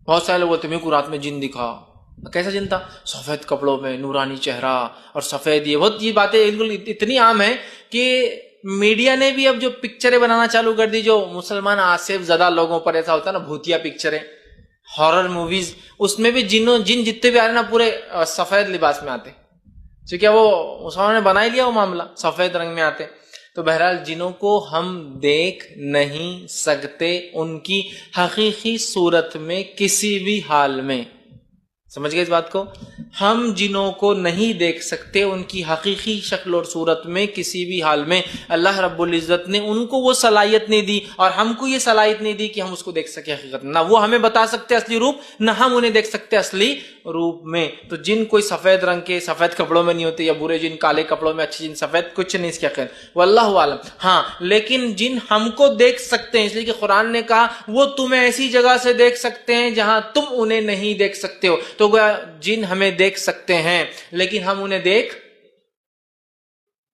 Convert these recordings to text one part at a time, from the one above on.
بہت سارے لوگ بولتے میرے کو رات میں جن دکھا. کیسا جن تھا؟ سفید کپڑوں میں، نورانی چہرہ اور سفید. یہ باتیں بالکل اتنی عام ہیں کہ میڈیا نے بھی اب جو پکچریں بنانا چالو کر دی، جو مسلمان آصف زدہ لوگوں پر ایسا ہوتا ہے نا، بھوتیا پکچریں، ہارر موویز، اس میں بھی جن جتنے بھی آ رہے نا پورے سفید لباس میں آتے، کیونکہ وہ مسلمانوں نے بنا ہی لیا وہ معاملہ، سفید رنگ میں آتے. تو بہرحال جنوں کو ہم دیکھ نہیں سکتے ان کی حقیقی صورت میں کسی بھی حال میں. سمجھ گئے اس بات کو؟ ہم جنوں کو نہیں دیکھ سکتے ان کی حقیقی شکل اور صورت میں کسی بھی حال میں. اللہ رب العزت نے ان کو وہ صلاحیت نہیں دی اور ہم کو یہ صلاحیت نہیں دی کہ ہم اس کو دیکھ سکیں حقیقت. نہ وہ ہمیں بتا سکتے اصلی روپ، نہ ہم انہیں دیکھ سکتے اصلی روپ میں. تو جن کوئی سفید رنگ کے سفید کپڑوں میں نہیں ہوتے، یا برے جن کالے کپڑوں میں، اچھے جن سفید، کچھ نہیں اس کے خیر واللہ عالم. ہاں لیکن جن ہم کو دیکھ سکتے ہیں، اس لیے کہ قرآن نے کہا وہ تمہیں ایسی جگہ سے دیکھ سکتے ہیں جہاں تم انہیں نہیں دیکھ سکتے ہو. تو جن ہمیں دیکھ سکتے ہیں لیکن ہم انہیں دیکھ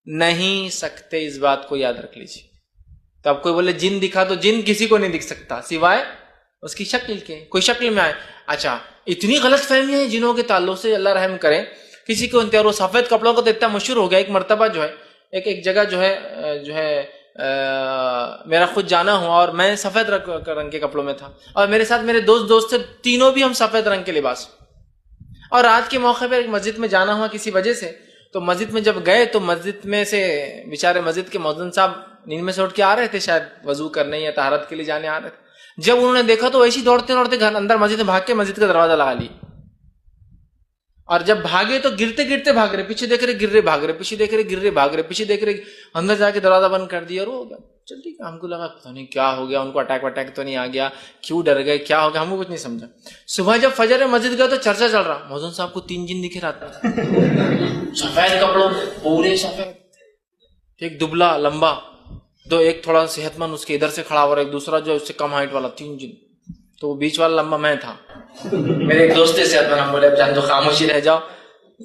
نہیں سکتے، اس بات کو یاد رکھ لیجیے. تو اب کوئی بولے جن دکھا، تو جن کسی کو نہیں دکھ سکتا سوائے اس کی شکل کے، کوئی شکل میں آئے. اچھا اتنی غلط فہمیاں ہیں جنوں کے تعلق سے، اللہ رحم کرے. کسی کو انتہار وہ سفید کپڑوں کا تو اتنا مشہور ہو گیا، ایک مرتبہ جو ہے ایک جگہ جو ہے میرا خود جانا ہوا اور میں سفید رنگ کے کپڑوں میں تھا، اور میرے ساتھ میرے دوست تھے، تینوں بھی ہم سفید رنگ کے لباس. اور رات کے موقع پہ ایک مسجد میں جانا ہوا کسی وجہ سے. تو مسجد میں جب گئے تو مسجد میں سے بیچارے مسجد کے مؤذن صاحب نیند میں سے اٹھ کے آ رہے تھے، شاید وضو کرنے یا طہارت کے لیے جانے آ رہے تھے. جب انہوں نے دیکھا تو ایسی دوڑتے گھر اندر مسجد میں بھاگ کے مسجد کا دروازہ لگا لی. اور جب بھاگے تو گرتے بھاگ رہے، پیچھے دیکھ رہے گر رہے بھاگ رہے، پیچھے دیکھ رہے گر رہے بھاگ رہے، پیچھے دیکھ رہے، اندر جا کے دروازہ بند کر دیا. اور وہ چل ٹھیک ہے، ہم کو لگا پتہ نہیں کیا ہو گیا، ان کو اٹیک تو نہیں آ گیا، کیوں ڈر گئے، کیا ہو گیا، ہم کو کچھ نہیں سمجھا. صبح جب فجر مسجد گیا تو چرچا چل رہا، مؤذن صاحب کو 3 جن دکھے رات میں سفید کپڑوں پورے سفید، ایک دبلا لمبا، دو ایک تھوڑا صحت مند اس کے ادھر سے کھڑا ہوا، ایک دوسرا جو اس سے کم ہائٹ والا، 3 جن. تو وہ بیچ والا لمبا میں تھا. میرے ایک دوست صحت مند، ہم بولے اب جان تو خاموشی رہ جاؤ،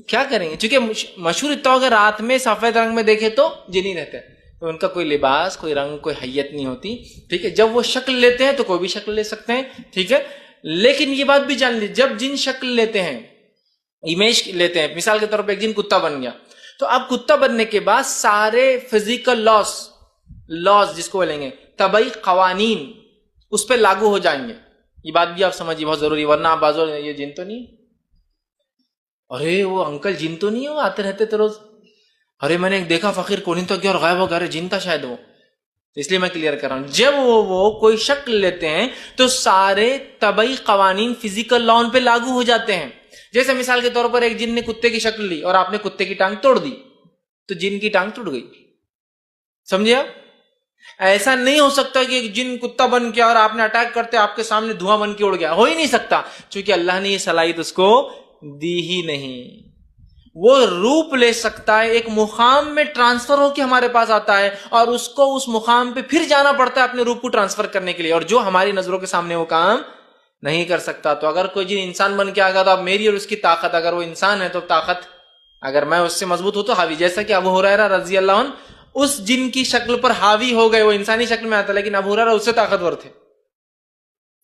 کیا کریں گے، چونکہ مشہور اتنا ہو گیا رات میں سفید رنگ میں دیکھے تو جن ہی رہتے ہیں. تو ان کا کوئی لباس، کوئی رنگ، کوئی حیت نہیں ہوتی. ٹھیک ہے، جب وہ شکل لیتے ہیں تو کوئی بھی شکل لے سکتے ہیں. ٹھیک ہے، لیکن یہ بات بھی جان لی، جب جن شکل لیتے ہیں، امیج لیتے ہیں، مثال کے طور پہ ایک جن کتا بن گیا، تو اب کتا بننے کے بعد سارے فزیکل لاز جس کو بولیں گے، طبعی قوانین اس پہ لاگو ہو جائیں گے. یہ بات بھی آپ سمجھیے، بہت ضروری، ورنہ آپ بازو یہ جن تو نہیں، ارے وہ انکل جن تو نہیں، وہ آتے رہتے تو روز، ارے میں نے ایک دیکھا فقیر کونین تو گیا اور غائب ہو گیا، ارے جن تھا شاید وہ. اس لیے میں کلیئر کر رہا ہوں، جب وہ کوئی شکل لیتے ہیں تو سارے طبعی قوانین فزیکل لا ان پہ لاگو ہو جاتے ہیں. جیسے مثال کے طور پر ایک جن نے کتے کی شکل لی اور آپ نے کتے کی ٹانگ توڑ دی تو جن کی ٹانگ ٹوٹ گئی. سمجھے آپ؟ ایسا نہیں ہو سکتا کہ ایک جن کتا بن کے اور آپ نے اٹیک کرتے آپ کے سامنے دھواں بن کے اڑ گیا، ہو ہی نہیں سکتا، چونکہ اللہ نے یہ صلاحیت اس کو دی ہی نہیں. وہ روپ لے سکتا ہے، ایک مقام میں ٹرانسفر ہو کے ہمارے پاس آتا ہے، اور اس کو اس مقام پہ پھر جانا پڑتا ہے اپنے روپ کو ٹرانسفر کرنے کے لیے، اور جو ہماری نظروں کے سامنے وہ کام نہیں کر سکتا. تو اگر کوئی جن انسان بن کے آ گیا تو اب میری اور اس کی طاقت، اگر وہ انسان ہے تو طاقت، اگر میں اس سے مضبوط ہوں تو حاوی، جیسا کہ ابو ہریرہ رضی اللہ عنہ اس جن کی شکل پر حاوی ہو گئے. وہ انسانی شکل میں آتا لیکن ابو ہریرہ اس سے طاقتور تھے،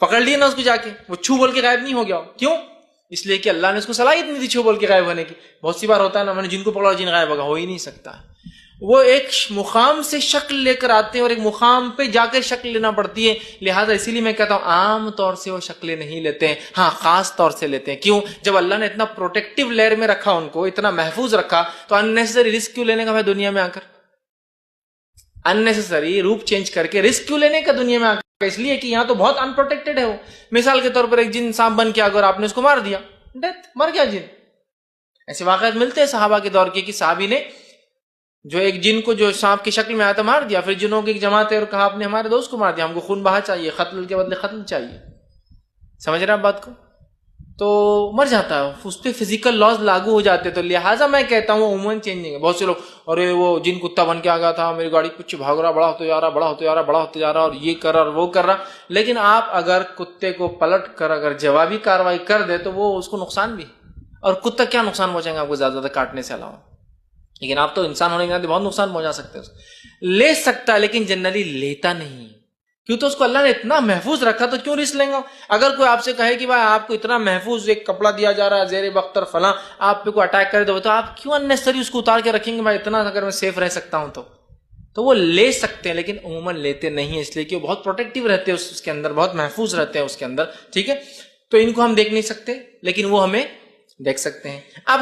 پکڑ لیے نا اس کو جا کے، وہ چھو بول کے غائب نہیں ہو گیا. کیوں؟ اس لیے کہ اللہ نے اس کو صلاحیت نہیں دی چھو بول کے غائب ہونے کی. بہت سی بار ہوتا ہے نا، میں نے جن کو پکڑا جن غائب ہوگا، ہو ہی نہیں سکتا. وہ ایک مقام سے شکل لے کر آتے ہیں اور ایک مقام پہ جا کر شکل لینا پڑتی ہے. لہٰذا اسی لیے میں کہتا ہوں عام طور سے وہ شکلیں نہیں لیتے ہیں، ہاں خاص طور سے لیتے ہیں. کیوں؟ جب اللہ نے اتنا پروٹیکٹیو لیئر میں رکھا، ان کو اتنا محفوظ رکھا، تو اننیسری رسک کیوں لینے کا؟ میں دنیا میں آ کر اننیسری روپ چینج کر کے رسک کیوں لینے کا دنیا میں آ کر؟ اس لیے کہ یہاں تو بہت انپروٹیکٹڈ ہے وہ. مثال کے طور پر ایک جن سانپ بن کے آ گیا اور آپ نے اس کو مار دیا، ڈیتھ، مر گیا جن. ایسے واقعات ملتے ہیں صحابہ کے دور کے کہ صحابی نے جو ایک جن کو جو سانپ کی شکل میں آیا تھا مار دیا، پھر جنوں کی ایک جماعت ہے اور کہا آپ نے ہمارے دوست کو مار دیا، ہم کو خون بہا چاہیے، قتل کے بدلے قتل چاہیے. سمجھ رہے آپ بات کو؟ تو مر جاتا ہے، اس پہ فزیکل لاز لاگو ہو جاتے. تو لہٰذا میں کہتا ہوں عموماً چینجنگ ہے. بہت سے لوگ ارے وہ جن کتا بن کے آ گیا تھا، میری گاڑی کچھ بھاگ رہا، بڑا ہوتے جا رہا، بڑا ہوتے جا رہا، بڑا ہوتے جا رہا، اور یہ کر رہا اور وہ کر رہا. لیکن آپ اگر کتے کو پلٹ کر اگر جوابی کاروائی کر دے تو وہ اس کو نقصان بھی، اور کتا کیا نقصان پہنچائیں گے آپ کو زیادہ زیادہ کاٹنے سے علاوہ. لیکن آپ تو انسان ہونے کے ناطے بہت نقصان پہنچا سکتے ہیں. لے سکتا لیکن جنرلی لیتا نہیں. کیوں تو اس کو اللہ نے اتنا محفوظ رکھا تو کیوں رسک لیں گا؟ اگر کوئی آپ سے کہے کہ بھائی آپ کو اتنا محفوظ ایک کپڑا دیا جا رہا ہے زیر بختر فلاں، آپ پہ کوئی اٹیک کر دو تو آپ کیوں اننیسری اس کو اتار کے رکھیں گے؟ بھائی اتنا اگر میں سیف رہ سکتا ہوں تو وہ لے سکتے ہیں، لیکن عموماً لیتے نہیں ہیں، اس لیے کہ وہ بہت پروٹیکٹیو رہتے ہیں اس کے اندر، بہت محفوظ رہتے ہیں اس کے اندر، ٹھیک ہے؟ تو ان کو ہم دیکھ نہیں سکتے، لیکن وہ ہمیں دیکھ سکتے ہیں۔ اب